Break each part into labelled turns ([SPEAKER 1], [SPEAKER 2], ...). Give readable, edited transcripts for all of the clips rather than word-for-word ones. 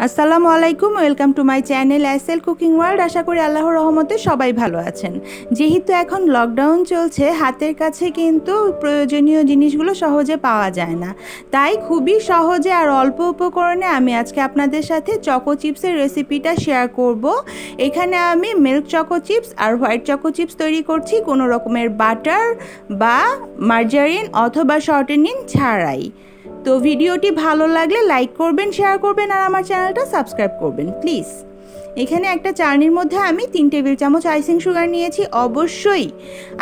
[SPEAKER 1] আসসালামু আলাইকুম, welcome to my channel SL cooking world. আশা করি আল্লাহর রহমতে সবাই ভালো আছেন। যেহেতু এখন লকডাউন চলছে, হাতের কাছে কিন্তু প্রয়োজনীয় জিনিসগুলো সহজে পাওয়া যায় না, তাই খুবই সহজে আর অল্প উপকরণে আমি আজকে আপনাদের সাথে চকো চিপসের রেসিপিটা শেয়ার করব। এখানে আমি মিল্ক চকো চিপস আর হোয়াইট চকো চিপস তৈরি করছি কোনো রকমের বাটার বা মার্জারিন অথবা শর্টেনিং ছাড়াই। তো ভিডিওটি ভালো লাগলে লাইক করবেন, শেয়ার করবেন আর আমার চ্যানেলটা সাবস্ক্রাইব করবেন প্লিজ। এখানে একটা চালনির মধ্যে আমি 3 টেবিল চামচ আইসিং সুগার নিয়েছি। অবশ্যই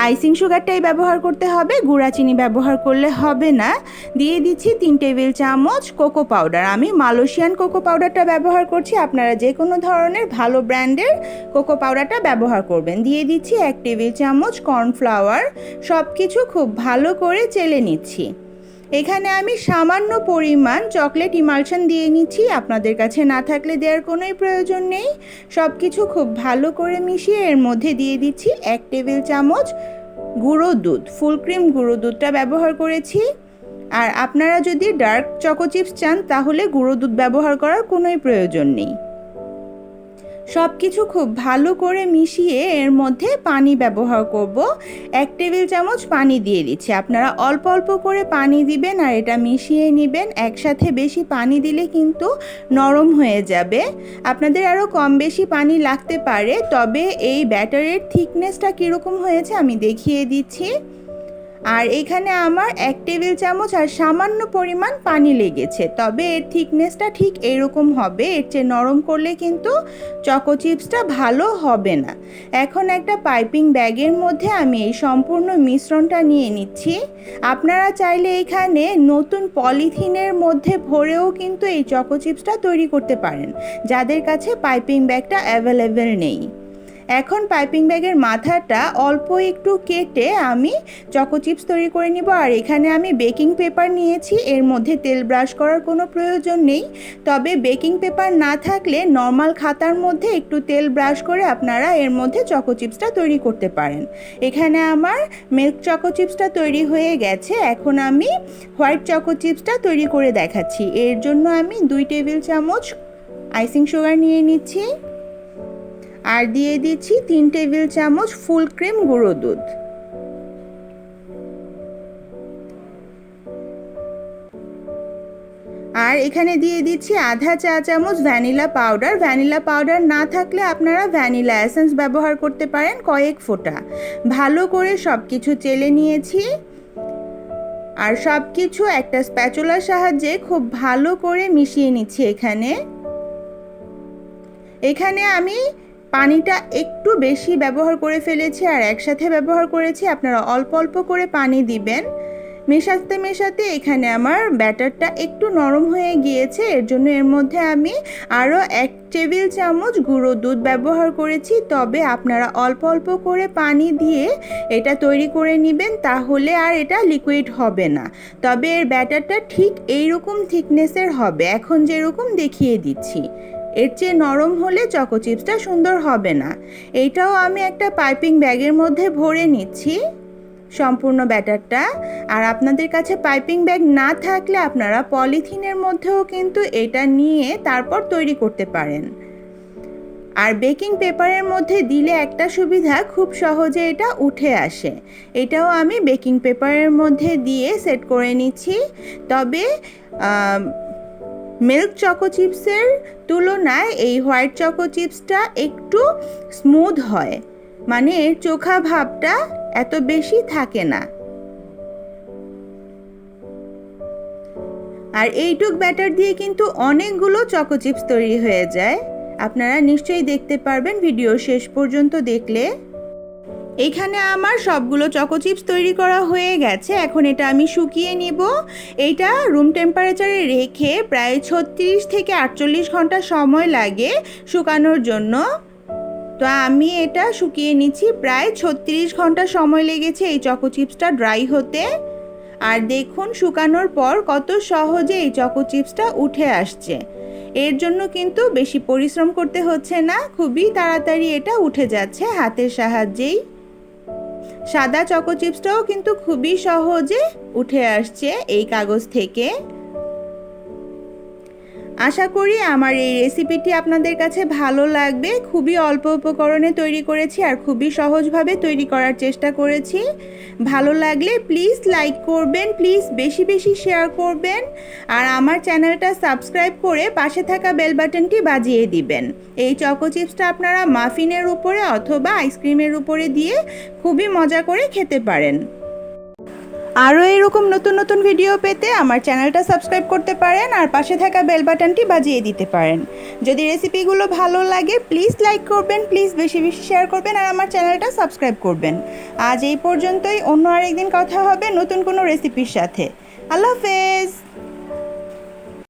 [SPEAKER 1] আইসিং সুগারটাই ব্যবহার করতে হবে, গুঁড়া চিনি ব্যবহার করলে হবে না। দিয়ে দিচ্ছি 3 টেবিল চামচ কোকো পাউডার। আমি মালয়েশিয়ান কোকো পাউডারটা ব্যবহার করছি, আপনারা যে কোনো ধরনের ভালো ব্র্যান্ডের কোকো পাউডারটা ব্যবহার করবেন। দিয়ে দিচ্ছি 1 টেবিল চামচ কর্নফ্লাওয়ার। সব কিছু খুব ভালো করে চেলে নিচ্ছি। এখানে আমি সামান্য পরিমাণ চকলেট ইমালশন দিয়ে নিচ্ছি, আপনাদের কাছে না থাকলে দেওয়ার কোনোই প্রয়োজন নেই। সব কিছু খুব ভালো করে মিশিয়ে এর মধ্যে দিয়ে দিচ্ছি 1 টেবিল চামচ গুঁড়ো দুধ। ফুল ক্রিম গুঁড়ো দুধটা ব্যবহার করেছি। আর আপনারা যদি ডার্ক চকো চিপস চান তাহলে গুঁড়ো দুধ ব্যবহার করার কোনোই প্রয়োজন নেই। সব কিছু খুব ভালো করে মিশিয়ে এর মধ্যে পানি ব্যবহার করব। 1 টেবিল চামচ পানি দিয়ে দিচ্ছি। আপনারা অল্প অল্প করে পানি দিবেন আর এটা মিশিয়ে নেবেন। একসাথে বেশি পানি দিলে কিন্তু নরম হয়ে যাবে। আপনাদের আরও কম বেশি পানি লাগতে পারে, তবে এই ব্যাটারের থিকনেসটা কীরকম হয়েছে আমি দেখিয়ে দিচ্ছি। আর এখানে আমার 1 টেবিল চামচ আর সামান্য পরিমাণ পানি লেগেছে, তবে এর থিকনেসটা ঠিক এরকম হবে। এর চেয়ে নরম করলে কিন্তু চকো চিপসটা ভালো হবে না। এখন একটা পাইপিং ব্যাগের মধ্যে আমি এই সম্পূর্ণ মিশ্রণটা নিয়ে নিচ্ছি। আপনারা চাইলে এখানে নতুন পলিথিনের মধ্যে ভরেও কিন্তু এই চকো চিপসটা তৈরি করতে পারেন, যাদের কাছে পাইপিং ব্যাগটা অ্যাভেলেবেল নেই। এখন পাইপিং ব্যাগের মাথাটা অল্প একটু কেটে আমি চকো চিপস তৈরি করে নিব। আর এখানে আমি বেকিং পেপার নিয়েছি, এর মধ্যে তেল ব্রাশ করার কোনো প্রয়োজন নেই, তবে বেকিং পেপার না থাকলে নর্মাল খাতার মধ্যে একটু তেল ব্রাশ করে আপনারা এর মধ্যে চকো চিপসটা তৈরি করতে পারেন। এখানে আমার মিল্ক চকো চিপসটা তৈরি হয়ে গেছে। এখন আমি হোয়াইট চকো চিপসটা তৈরি করে দেখাচ্ছি। এর জন্য আমি 2 টেবিল চামচ আইসিং সুগার নিয়ে নিচ্ছি আর দিয়ে দিচ্ছি 3 টেবিল চামচ ফুল ক্রিম গুঁড়ো দুধ। আর এখানে দিয়ে দিচ্ছি আধা চা চামচ ভ্যানিলা পাউডার। ভ্যানিলা পাউডার না থাকলে আপনারা ভ্যানিলা এসেন্স ব্যবহার করতে পারেন কয়েক ফোঁটা। ভালো করে সব কিছু চেলে নিয়েছি আর সব কিছু একটা স্প্যাচুলার সাহায্যে খুব ভালো করে মিশিয়ে নিচ্ছি। এখানে আমি পানিটা একটু বেশি ব্যবহার করে ফেলেছি আর একসাথে ব্যবহার করেছি, আপনারা অল্প অল্প করে পানি দিবেন। মেশাতে মেশাতে এখানে আমার ব্যাটারটা একটু নরম হয়ে গিয়েছে। এর জন্য এর মধ্যে আমি আরও 1 টেবিল চামচ গুঁড়ো দুধ ব্যবহার করেছি, তবে আপনারা অল্প অল্প করে পানি দিয়ে এটা তৈরি করে নেবেন, তাহলে আর এটা লিকুইড হবে না। তবে এর ব্যাটারটা ঠিক এইরকম থিকনেসের হবে, এখন যেরকম দেখিয়ে দিচ্ছি। এর চেয়ে নরম হলে চকো চিপসটা সুন্দর হবে না। এইটাও আমি একটা পাইপিং ব্যাগের মধ্যে ভরে নিচ্ছি সম্পূর্ণ ব্যাটারটা। আর আপনাদের কাছে পাইপিং ব্যাগ না থাকলে আপনারা পলিথিনের মধ্যেও কিন্তু এটা নিয়ে তারপর তৈরি করতে পারেন। আর বেকিং পেপারের মধ্যে দিলে একটা সুবিধা, খুব সহজে এটা উঠে আসে। এটাও আমি বেকিং পেপারের মধ্যে দিয়ে সেট করে নিচ্ছি। তবে মিল্ক চকো চিপসের তুলনায় এই হোয়াইট চকো চিপসটা একটু স্মুথ হয়, মানে এর চোখা ভাবটা এত বেশি থাকে না। আর এইটুক ব্যাটার দিয়ে কিন্তু অনেকগুলো চকো চিপস তৈরি হয়ে যায়, আপনারা নিশ্চয়ই দেখতে পারবেন ভিডিও শেষ পর্যন্ত দেখলে। এখানে আমার সবগুলো চকো চিপস তৈরি করা হয়ে গেছে। এখন এটা আমি শুকিয়ে নিব। এইটা রুম টেম্পারেচারে রেখে প্রায় 36 থেকে 48 ঘন্টা সময় লাগে শুকানোর জন্য। তো আমি এটা শুকিয়ে নিচ্ছি, প্রায় 36 ঘন্টা সময় লেগেছে এই চকো চিপসটা ড্রাই হতে। আর দেখুন শুকানোর পর কত সহজে এই চকো চিপসটা উঠে আসছে। এর জন্য কিন্তু বেশি পরিশ্রম করতে হচ্ছে না, খুবই তাড়াতাড়ি এটা উঠে যাচ্ছে হাতের সাহায্যেই। সাদা চকো চিপসটাও কিন্তু খুবই সহজে উঠে আসছে এই কাগজ থেকে। আশা করি আমার এই রেসিপিটি আপনাদের কাছে ভালো লাগবে। খুবই অল্প উপকরণে তৈরি করেছি আর খুবই সহজভাবে তৈরি করার চেষ্টা করেছি। ভালো লাগলে প্লিজ লাইক করবেন, প্লিজ বেশি বেশি শেয়ার করবেন আর আমার চ্যানেলটা সাবস্ক্রাইব করে পাশে থাকা বেল বাটনটি বাজিয়ে দিবেন। এই চকো চিপসটা আপনারা মাফিনের উপরে অথবা আইসক্রিমের উপরে দিয়ে খুবই মজা করে খেতে পারেন। আরও এরকম নতুন নতুন ভিডিও পেতে আমার চ্যানেলটা সাবস্ক্রাইব করতে পারেন আর পাশে থাকা বেল বাটনটি বাজিয়ে দিতে পারেন। যদি রেসিপিগুলো ভালো লাগে প্লিজ লাইক করবেন, প্লিজ বেশি বেশি শেয়ার করবেন আর আমার চ্যানেলটা সাবস্ক্রাইব করবেন। আজ এই পর্যন্তই, অন্য আরেকদিন কথা হবে নতুন কোনো রেসিপির সাথে। আল্লাহ হাফেজ।